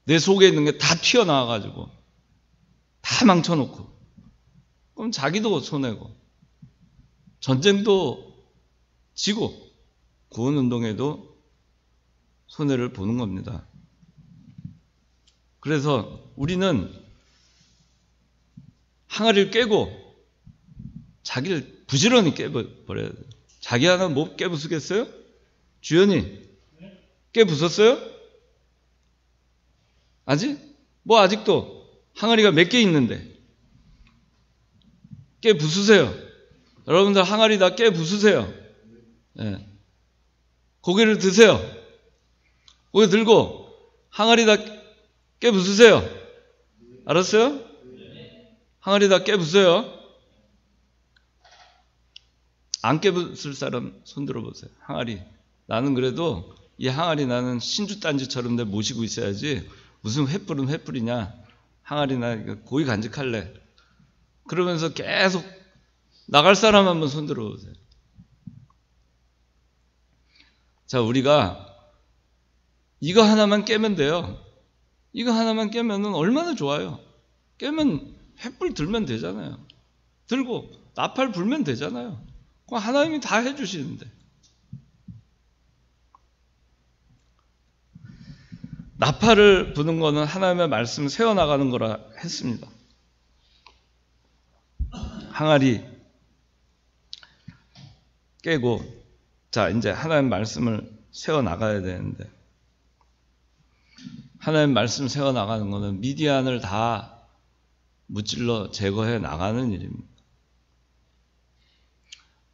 Speaker 1: 내 속에 있는 게 다 튀어나와가지고 다 망쳐놓고 그럼 자기도 손해고 전쟁도 지고 구원운동에도 손해를 보는 겁니다. 그래서 우리는 항아리를 깨고 자기를 부지런히 깨버려야 돼요. 자기 하나 못 깨부수겠어요? 주연이 깨부쉈어요? 아직? 뭐 아직도 항아리가 몇 개 있는데 깨부수세요. 여러분들 항아리 다 깨부수세요. 네. 고기를 드세요. 고기 들고 항아리 다 깨부수세요. 알았어요? 항아리 다 깨부숴요. 안 깨부술 사람 손 들어보세요. 항아리. 나는 그래도 이 항아리 나는 신주단지처럼 내 모시고 있어야지 무슨 횃불은 횃불이냐. 항아리나 고기 간직할래. 그러면서 계속 나갈 사람 한번 손 들어보세요. 자, 우리가 이거 하나만 깨면 돼요. 이거 하나만 깨면은 얼마나 좋아요. 깨면 횃불 들면 되잖아요. 들고 나팔 불면 되잖아요. 그럼 하나님이 다 해주시는데. 나팔을 부는 거는 하나님의 말씀 세워나가는 거라 했습니다. 항아리 깨고 자 이제 하나님 말씀을 세워나가야 되는데 하나님 말씀 세워나가는 거는 미디안을 다 무찔러 제거해 나가는 일입니다.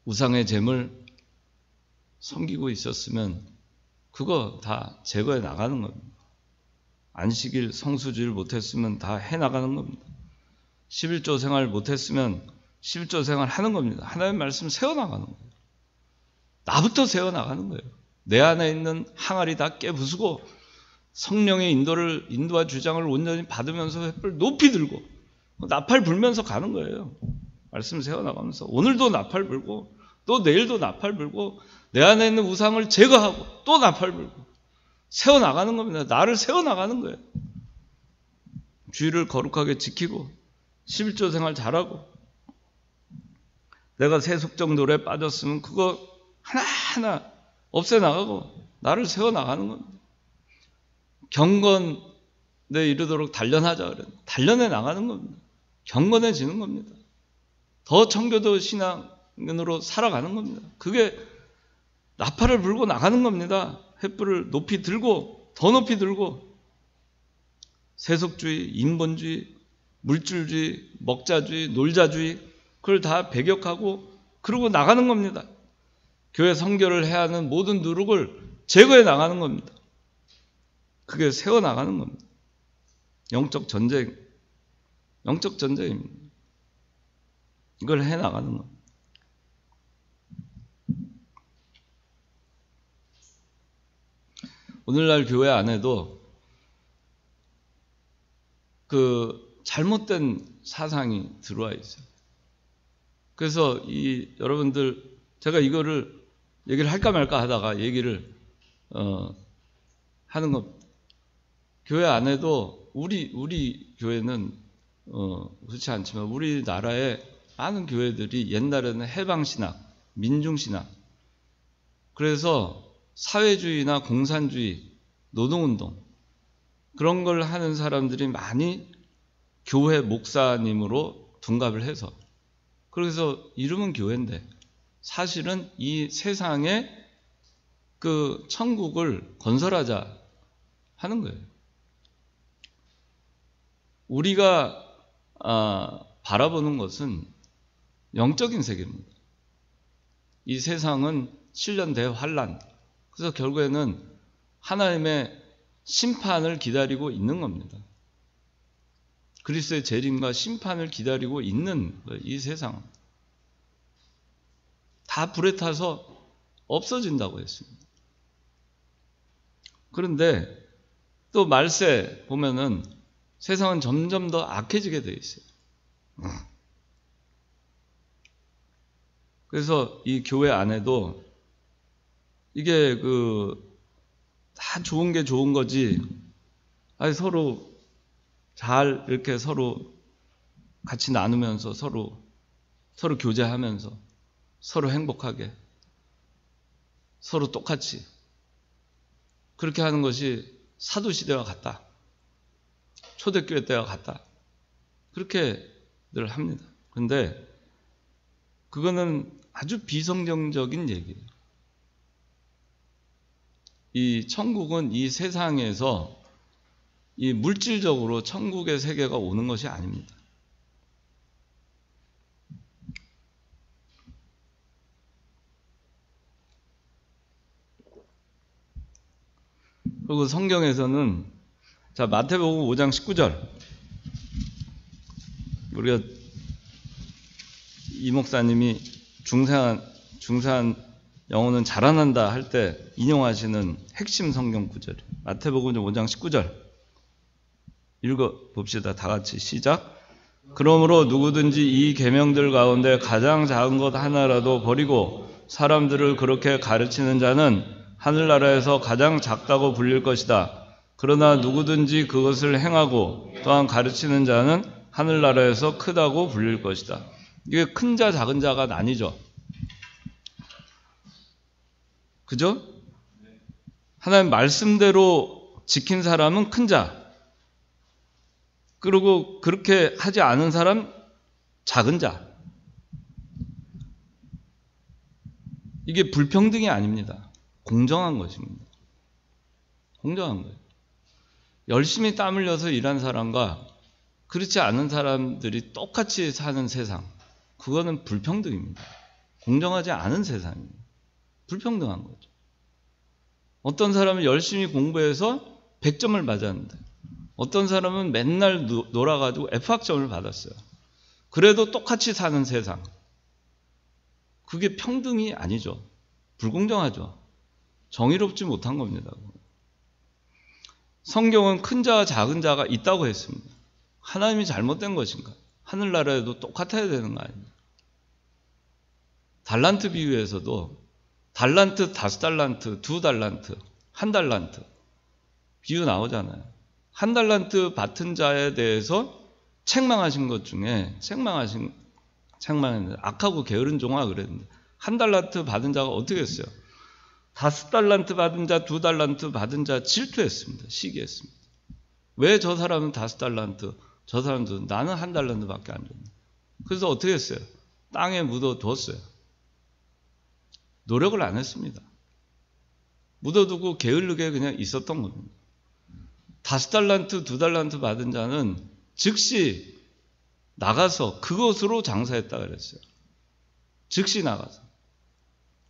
Speaker 1: 우상의 재물 섬기고 있었으면 그거 다 제거해 나가는 겁니다. 안식일 성수주일 못했으면 다 해나가는 겁니다. 11조 생활 못했으면 11조 생활 하는 겁니다. 하나님 말씀 세워나가는 거예요. 나부터 세워나가는 거예요. 내 안에 있는 항아리 다 깨부수고 성령의 인도와 주장을 온전히 받으면서 횃불 높이 들고 나팔 불면서 가는 거예요. 말씀 세워나가면서 오늘도 나팔 불고 또 내일도 나팔 불고 내 안에 있는 우상을 제거하고 또 나팔 불고 세워나가는 겁니다. 나를 세워나가는 거예요. 주의를 거룩하게 지키고 11조 생활 잘하고 내가 세속정돌에 빠졌으면 그거 하나하나 없애나가고 나를 세워나가는 겁니다. 경건에 이르도록 단련하자 그래요. 단련해 나가는 겁니다. 경건해지는 겁니다. 더 청교도 신앙으로 살아가는 겁니다. 그게 나팔을 불고 나가는 겁니다. 횃불을 높이 들고 더 높이 들고 세속주의, 인본주의, 물질주의, 먹자주의, 놀자주의 그걸 다 배격하고 그러고 나가는 겁니다. 교회 선교를 해야 하는 모든 누룩을 제거해 나가는 겁니다. 그게 세워나가는 겁니다. 영적 전쟁입니다. 이걸 해나가는 겁니다. 오늘날 교회 안에도 그 잘못된 사상이 들어와 있어요. 그래서 여러분들 제가 이거를 얘기를 할까 말까 하다가 얘기를 하는 겁니다. 교회 안에도 우리 교회는 그렇지 않지만 우리나라의 많은 교회들이 옛날에는 해방신학, 민중신학 그래서 사회주의나 공산주의, 노동운동 그런 걸 하는 사람들이 많이 교회 목사님으로 둔갑을 해서 그래서 이름은 교회인데 사실은 이 세상에 그 천국을 건설하자 하는 거예요. 우리가 바라보는 것은 영적인 세계입니다. 이 세상은 7년 대환란. 그래서 결국에는 하나님의 심판을 기다리고 있는 겁니다. 그리스도의 재림과 심판을 기다리고 있는 이 세상. 다 불에 타서 없어진다고 했습니다. 그런데 또 말세 보면은 세상은 점점 더 악해지게 돼 있어요. 그래서 이 교회 안에도 이게 다 좋은 게 좋은 거지. 아니 서로 잘 이렇게 서로 같이 나누면서 서로 교제하면서 서로 행복하게 서로 똑같이 그렇게 하는 것이 사도시대와 같다. 초대교회 때와 같다. 그렇게 늘 합니다. 그런데 그거는 아주 비성경적인 얘기예요. 이 천국은 이 세상에서 이 물질적으로 천국의 세계가 오는 것이 아닙니다. 그리고 성경에서는 자 마태복음 5장 19절 우리가 이 목사님이 중세한 영혼은 자라난다 할 때 인용하시는 핵심 성경 구절 마태복음 5장 19절 읽어봅시다. 다 같이 시작. 그러므로 누구든지 이 계명들 가운데 가장 작은 것 하나라도 버리고 사람들을 그렇게 가르치는 자는 하늘나라에서 가장 작다고 불릴 것이다. 그러나 누구든지 그것을 행하고 또한 가르치는 자는 하늘나라에서 크다고 불릴 것이다. 이게 큰 자 작은 자가 나뉘죠. 그죠? 하나님 말씀대로 지킨 사람은 큰 자. 그리고 그렇게 하지 않은 사람 작은 자. 이게 불평등이 아닙니다. 공정한 것입니다. 공정한 거예요. 열심히 땀 흘려서 일한 사람과 그렇지 않은 사람들이 똑같이 사는 세상. 그거는 불평등입니다. 공정하지 않은 세상입니다. 불평등한 거죠. 어떤 사람은 열심히 공부해서 100점을 맞았는데 어떤 사람은 맨날 놀아가지고 F학점을 받았어요. 그래도 똑같이 사는 세상. 그게 평등이 아니죠. 불공정하죠. 정의롭지 못한 겁니다. 성경은 큰 자와 작은 자가 있다고 했습니다. 하나님이 잘못된 것인가? 하늘나라에도 똑같아야 되는 거 아닙니까? 달란트 비유에서도 달란트, 5달란트, 2달란트, 1달란트 비유 나오잖아요. 1달란트 받은 자에 대해서 책망하신 것 중에 책망했는데 악하고 게으른 종아 그랬는데 1달란트 받은 자가 어떻게 했어요? 5달란트 받은 자, 2달란트 받은 자 질투했습니다. 시기했습니다. 왜 저 사람은 5달란트, 저 사람도 나는 1달란트밖에 안 줬나? 그래서 어떻게 했어요? 땅에 묻어두었어요. 노력을 안 했습니다. 묻어두고 게을르게 그냥 있었던 겁니다. 5달란트, 2달란트 받은 자는 즉시 나가서 그것으로 장사했다 그랬어요. 즉시 나가서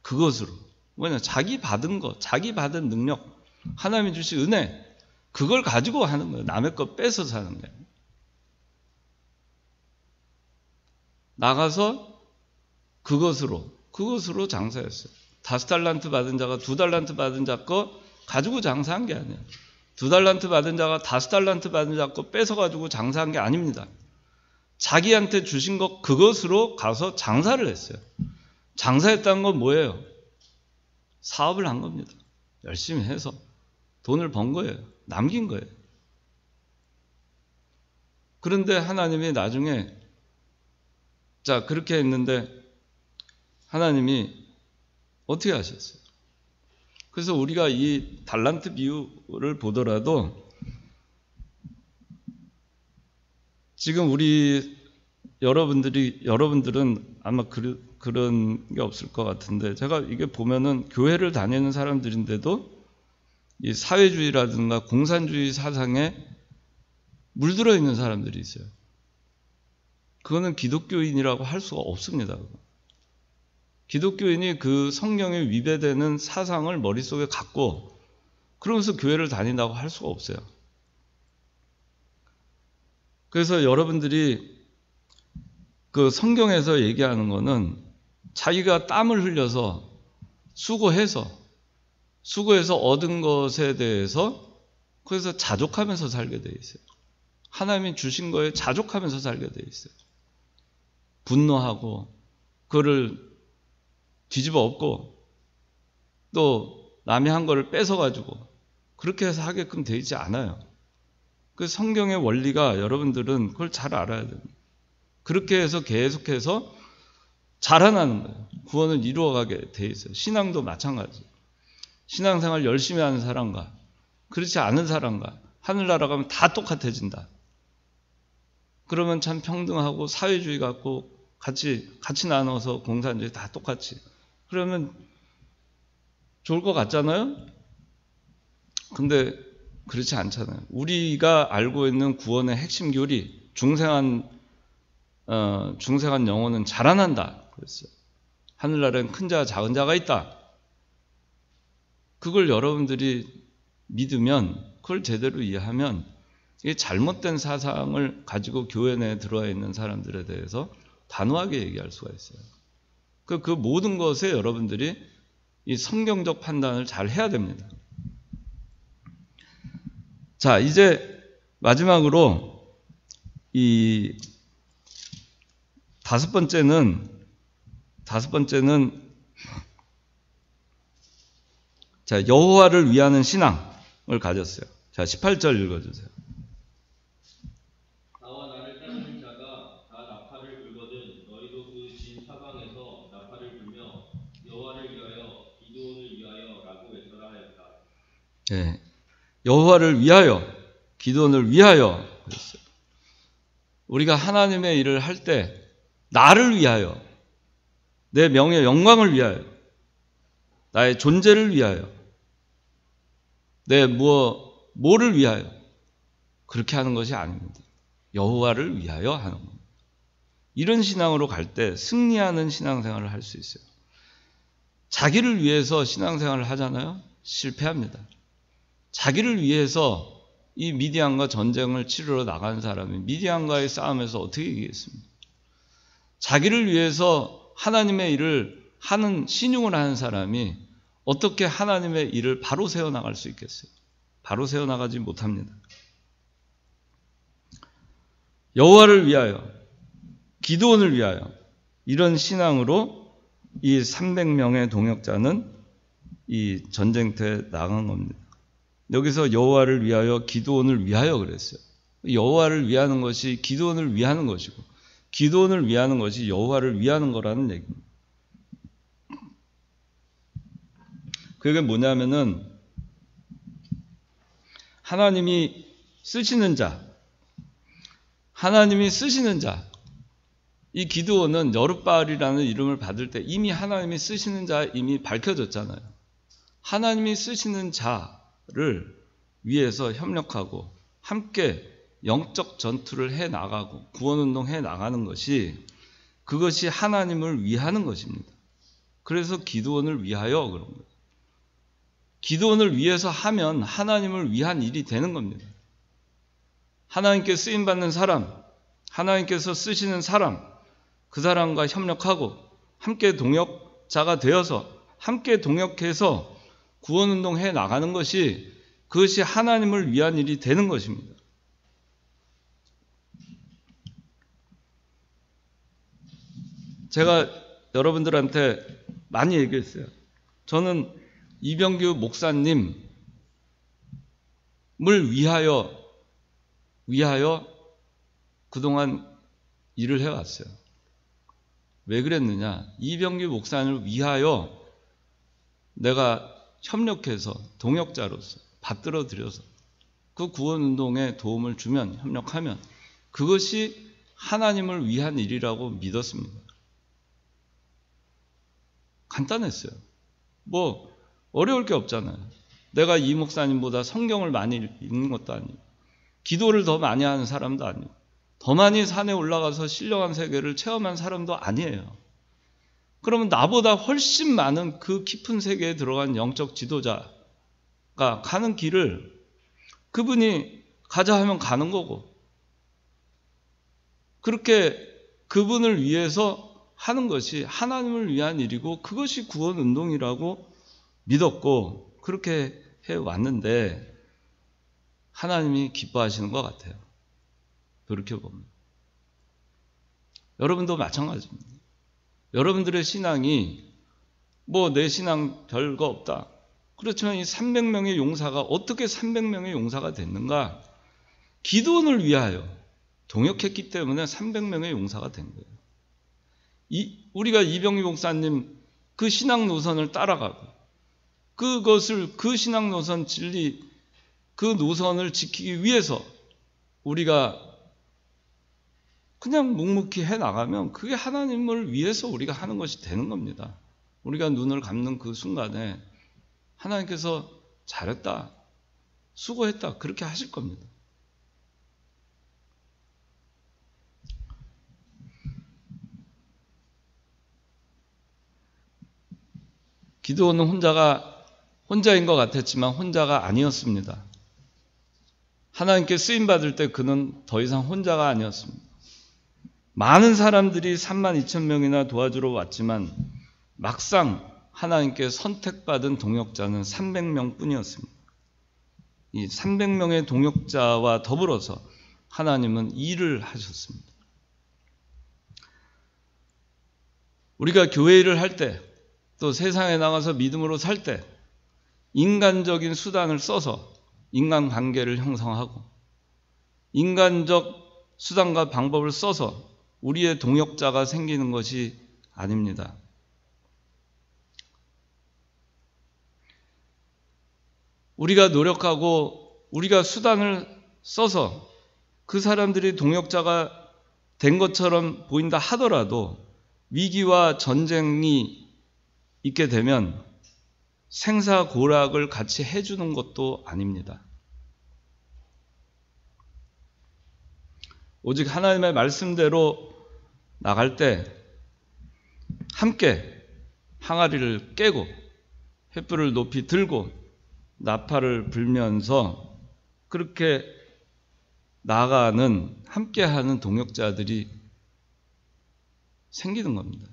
Speaker 1: 그것으로. 뭐냐? 자기 받은 것, 자기 받은 능력, 하나님이 주신 은혜, 그걸 가지고 하는 거예요. 남의 것 뺏어 사는 거예요. 나가서 그것으로 장사했어요. 5달란트 받은 자가 2달란트 받은 자 거 가지고 장사한 게 아니에요. 2달란트 받은 자가 5달란트 받은 자 거 뺏어가지고 장사한 게 아닙니다. 자기한테 주신 것 그것으로 가서 장사를 했어요. 장사했다는 건 뭐예요? 사업을 한 겁니다. 열심히 해서 돈을 번 거예요. 남긴 거예요. 그런데 하나님이 나중에 자 그렇게 했는데 하나님이 어떻게 하셨어요? 그래서 우리가 이 달란트 비유를 보더라도 지금 우리 여러분들은 아마 그런 게 없을 것 같은데 제가 이게 보면은 교회를 다니는 사람들인데도 이 사회주의라든가 공산주의 사상에 물들어 있는 사람들이 있어요. 그거는 기독교인이라고 할 수가 없습니다. 기독교인이 그 성경에 위배되는 사상을 머릿속에 갖고 그러면서 교회를 다닌다고 할 수가 없어요. 그래서 여러분들이 그 성경에서 얘기하는 거는 자기가 땀을 흘려서 수고해서 얻은 것에 대해서 그래서 자족하면서 살게 돼 있어요. 하나님이 주신 거에 자족하면서 살게 돼 있어요. 분노하고 그거를 뒤집어 엎고 또 남이 한 거를 뺏어가지고 그렇게 해서 하게끔 돼 있지 않아요. 그 성경의 원리가 여러분들은 그걸 잘 알아야 됩니다. 그렇게 해서 계속해서 자라나는 거예요. 구원을 이루어가게 돼 있어요. 신앙도 마찬가지. 신앙생활 열심히 하는 사람과 그렇지 않은 사람과 하늘나라 가면 다 똑같아진다. 그러면 참 평등하고 사회주의 갖고 같이 나눠서 공산주의 다 똑같이. 그러면 좋을 것 같잖아요? 근데 그렇지 않잖아요. 우리가 알고 있는 구원의 핵심 교리, 중생한 영혼은 자라난다. 그랬어요. 하늘나라엔 큰 자와 작은 자가 있다. 그걸 여러분들이 믿으면, 그걸 제대로 이해하면, 이게 잘못된 사상을 가지고 교회 내에 들어와 있는 사람들에 대해서 단호하게 얘기할 수가 있어요. 그 모든 것에 여러분들이 이 성경적 판단을 잘 해야 됩니다. 자, 이제 마지막으로 이 다섯 번째는 자, 여호와를 위하는 신앙을 가졌어요. 자, 18절 읽어주세요.
Speaker 2: 나와 나를 따르는 자가 다 나팔을 불거든 너희도 그 진 사방에서 나팔을 불며 여호와를 위하여 기드온을 위하여라고 외쳐라 하였다.
Speaker 1: 네, 여호와를 위하여 기드온을 위하여 그랬어요. 우리가 하나님의 일을 할 때 나를 위하여, 내 명예 영광을 위하여, 나의 존재를 위하여, 내 뭐를 위하여 그렇게 하는 것이 아닙니다. 여호와를 위하여 하는 겁니다. 이런 신앙으로 갈 때 승리하는 신앙생활을 할 수 있어요. 자기를 위해서 신앙생활을 하잖아요. 실패합니다. 자기를 위해서 이 미디안과 전쟁을 치르러 나간 사람이 미디안과의 싸움에서 어떻게 이기겠습니까? 자기를 위해서 하나님의 일을 하는 신용을 하는 사람이 어떻게 하나님의 일을 바로 세워나갈 수 있겠어요? 바로 세워나가지 못합니다. 여호와를 위하여, 기드온을 위하여 이런 신앙으로 이 300명의 동역자는 이 전쟁터에 나간 겁니다. 여기서 여호와를 위하여, 기드온을 위하여 그랬어요. 여호와를 위하는 것이 기드온을 위하는 것이고 기드온을 위하는 것이 여호와를 위하는 거라는 얘기입니다. 그게 뭐냐면은 하나님이 쓰시는 자, 이 기드온은 여룻바알이라는 이름을 받을 때 이미 하나님이 쓰시는 자 이미 밝혀졌잖아요. 하나님이 쓰시는 자를 위해서 협력하고 함께 영적 전투를 해 나가고 구원운동 해 나가는 것이 그것이 하나님을 위하는 것입니다. 그래서 기드온을 위하여 그런 거예요. 기드온을 위해서 하면 하나님을 위한 일이 되는 겁니다. 하나님께 쓰임받는 사람, 하나님께서 쓰시는 사람, 그 사람과 협력하고 함께 동역자가 되어서 함께 동역해서 구원운동 해 나가는 것이 그것이 하나님을 위한 일이 되는 것입니다. 제가 여러분들한테 많이 얘기했어요. 저는 이병규 목사님을 위하여 그동안 일을 해왔어요. 왜 그랬느냐? 이병규 목사님을 위하여 내가 협력해서 동역자로서 받들어 들여서 그 구원운동에 도움을 주면, 협력하면 그것이 하나님을 위한 일이라고 믿었습니다. 간단했어요. 뭐 어려울 게 없잖아요. 내가 이 목사님보다 성경을 많이 읽는 것도 아니고 기도를 더 많이 하는 사람도 아니고 더 많이 산에 올라가서 신령한 세계를 체험한 사람도 아니에요. 그러면 나보다 훨씬 많은 그 깊은 세계에 들어간 영적 지도자가 가는 길을 그분이 가자 하면 가는 거고, 그렇게 그분을 위해서 하는 것이 하나님을 위한 일이고 그것이 구원 운동이라고 믿었고 그렇게 해왔는데 하나님이 기뻐하시는 것 같아요. 그렇게 보면. 여러분도 마찬가지입니다. 여러분들의 신앙이 뭐 내 신앙 별거 없다. 그렇지만 이 300명의 용사가 어떻게 300명의 용사가 됐는가? 기도원을 위하여 동역했기 때문에 300명의 용사가 된 거예요. 우리가 이병희 목사님 그 신앙 노선을 따라가고 그 신앙 노선 진리 그 노선을 지키기 위해서 우리가 그냥 묵묵히 해나가면 그게 하나님을 위해서 우리가 하는 것이 되는 겁니다. 우리가 눈을 감는 그 순간에 하나님께서 잘했다, 수고했다 그렇게 하실 겁니다. 기도원은 혼자인 것 같았지만 혼자가 아니었습니다. 하나님께 쓰임받을 때 그는 더 이상 혼자가 아니었습니다. 많은 사람들이 32,000명이나 도와주러 왔지만 막상 하나님께 선택받은 동역자는 300명 뿐이었습니다. 이 300명의 동역자와 더불어서 하나님은 일을 하셨습니다. 우리가 교회 일을 할 때, 또 세상에 나가서 믿음으로 살 때 인간적인 수단을 써서 인간관계를 형성하고 인간적 수단과 방법을 써서 우리의 동역자가 생기는 것이 아닙니다. 우리가 노력하고 우리가 수단을 써서 그 사람들이 동역자가 된 것처럼 보인다 하더라도 위기와 전쟁이 있게 되면 생사고락을 같이 해주는 것도 아닙니다. 오직 하나님의 말씀대로 나갈 때 함께 항아리를 깨고 횃불을 높이 들고 나팔을 불면서 그렇게 나아가는 함께하는 동역자들이 생기는 겁니다.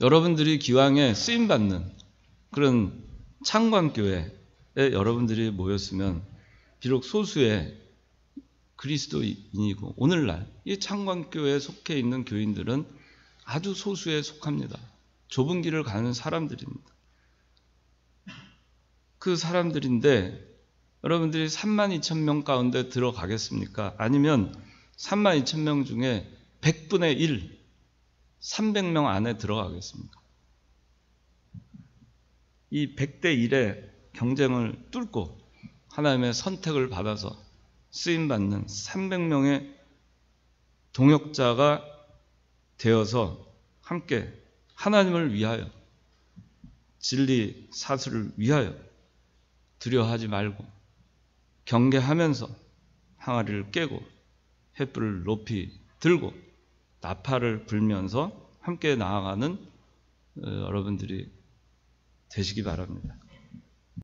Speaker 1: 여러분들이 기왕에 쓰임받는 그런 창관교회에 여러분들이 모였으면 비록 소수의 그리스도인이고 오늘날 이 창관교회에 속해 있는 교인들은 아주 소수에 속합니다. 좁은 길을 가는 사람들입니다. 그 사람들인데 여러분들이 32,000명 가운데 들어가겠습니까? 아니면 32,000명 중에 100분의 1, 300명 안에 들어가겠습니까? 이 100대 1의 경쟁을 뚫고 하나님의 선택을 받아서 쓰임받는 300명의 동역자가 되어서 함께 하나님을 위하여 진리 사수를 위하여 두려워하지 말고 경계하면서 항아리를 깨고 횃불을 높이 들고 나팔을 불면서 함께 나아가는 여러분들이 되시기 바랍니다.